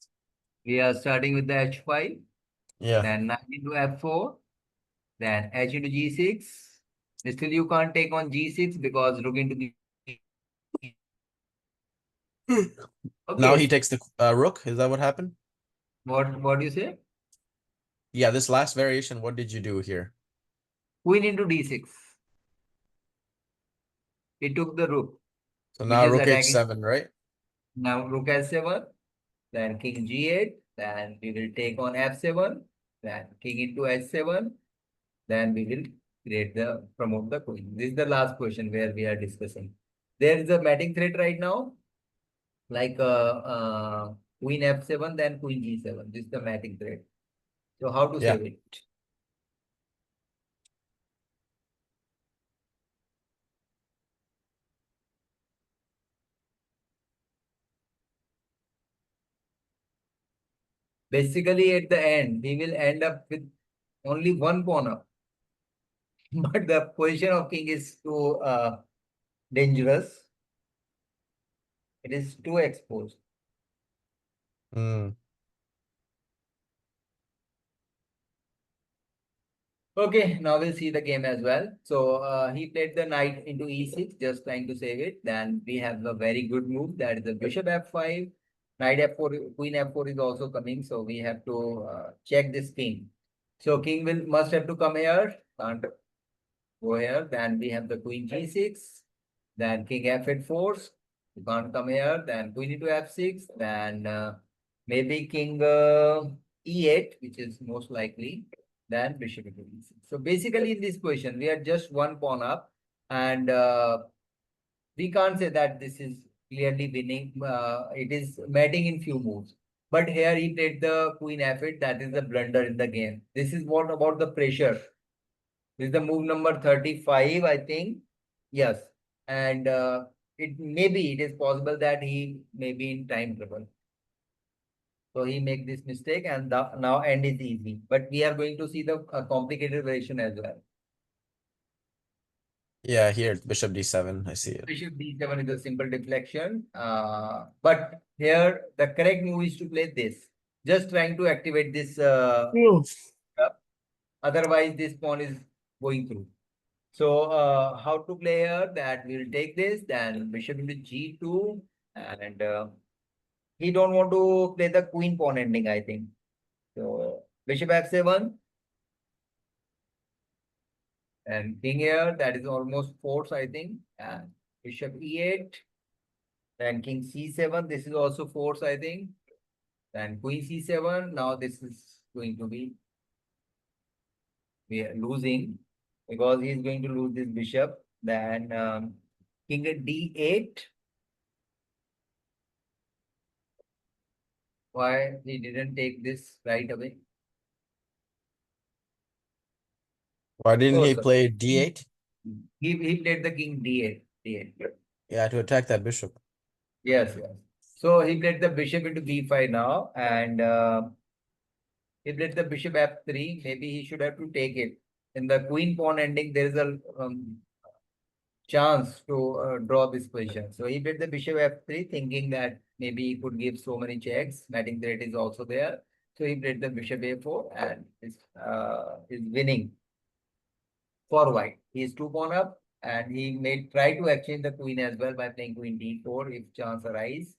We are starting with the h5, Yeah. then knight into f4, then h into g6. Still you can't take on g6 because rook into the Now he okay. takes the rook. Is that what happened? What do you say? Yeah, this last variation, what did you do here? Queen into d6. He took the rook, So which now is rook attacking. h7, right? Now rook s7, then king g8, then we will take on f7, then king into h7, then we will create the promote the queen. This is the last question where we are discussing. There is a mating threat right now, like queen f7, then queen g7. This is the mating threat. So how to Yeah. save it? Basically, at the end, we will end up with only one pawn up. But the position of king is too dangerous. It is too exposed. Mm. Okay, now we'll see the game as well. So he played the knight into e6, just trying to save it. Then we have a very good move, that is the bishop f5, knight f4, queen f4 is also coming. So we have to check this king. So king will must have to come here, can't go here. Then we have the queen g6, then king f8 force. You can't come here. Then queen into f6. Then maybe king e8, which is most likely. Then bishop into e6. So basically, in this position, we are just one pawn up, and we can't say that this is clearly winning. It is mating in few moves. But here he played the queen f8. That is the blunder in the game. This is what about the pressure. This is the move number 35, I think. Yes. And it is possible that he may be in time trouble. So he make this mistake, and now end is easy. But we are going to see the complicated version as well. Yeah, here bishop d7. I see it. Bishop d7 is a simple deflection. But here the correct move is to play this. Just trying to activate this. Otherwise, this pawn is going through. So how to play here? That we'll take this, then bishop into g2, and he don't want to play the queen pawn ending, I think. So bishop f7 and king here. That is almost force, I think. And bishop e8, then king c7. This is also force, I think. Then queen c7. Now this is going to be we are losing because he's going to lose this bishop. Then king at d8. Why he didn't take this right away? Why didn't Oh, he sorry. play d8? He played the king d8. D8. Yeah, to attack that bishop. Yes, yes. So he played the bishop into b5 now, and he played the bishop f3. Maybe he should have to take it. In the queen pawn ending, there is a chance to draw this position. So he played the bishop f3, thinking that maybe he could give so many checks. Matching threat is also there. So he played the bishop a4 and is winning for white. He is 2 pawn up, and he may try to exchange the queen as well by playing queen d4 if chance arise.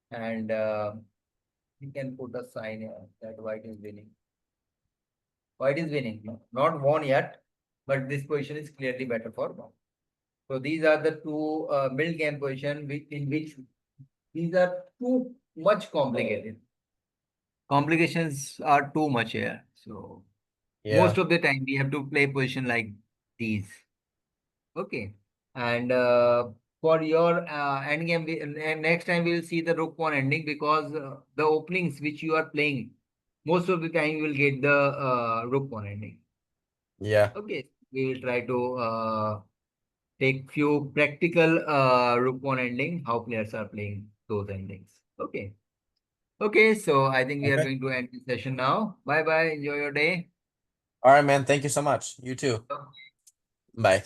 And he can put a sign here that white is winning. White is winning, not won yet, but this position is clearly better for white. So these are the two middle game position in which these are too much complicated. Complications are too much here. So most Yeah. of the time we have to play position like these. Okay. And for your end game, and next time we'll see the rook pawn ending because the openings which you are playing, most of the time you will get the rook pawn ending. Yeah. Okay. We will try to take few practical rook pawn ending, how players are playing those endings. Okay. Okay. So I think we are Okay. going to end the session now. Bye bye. Enjoy your day. All right, man. Thank you so much. You too. Bye.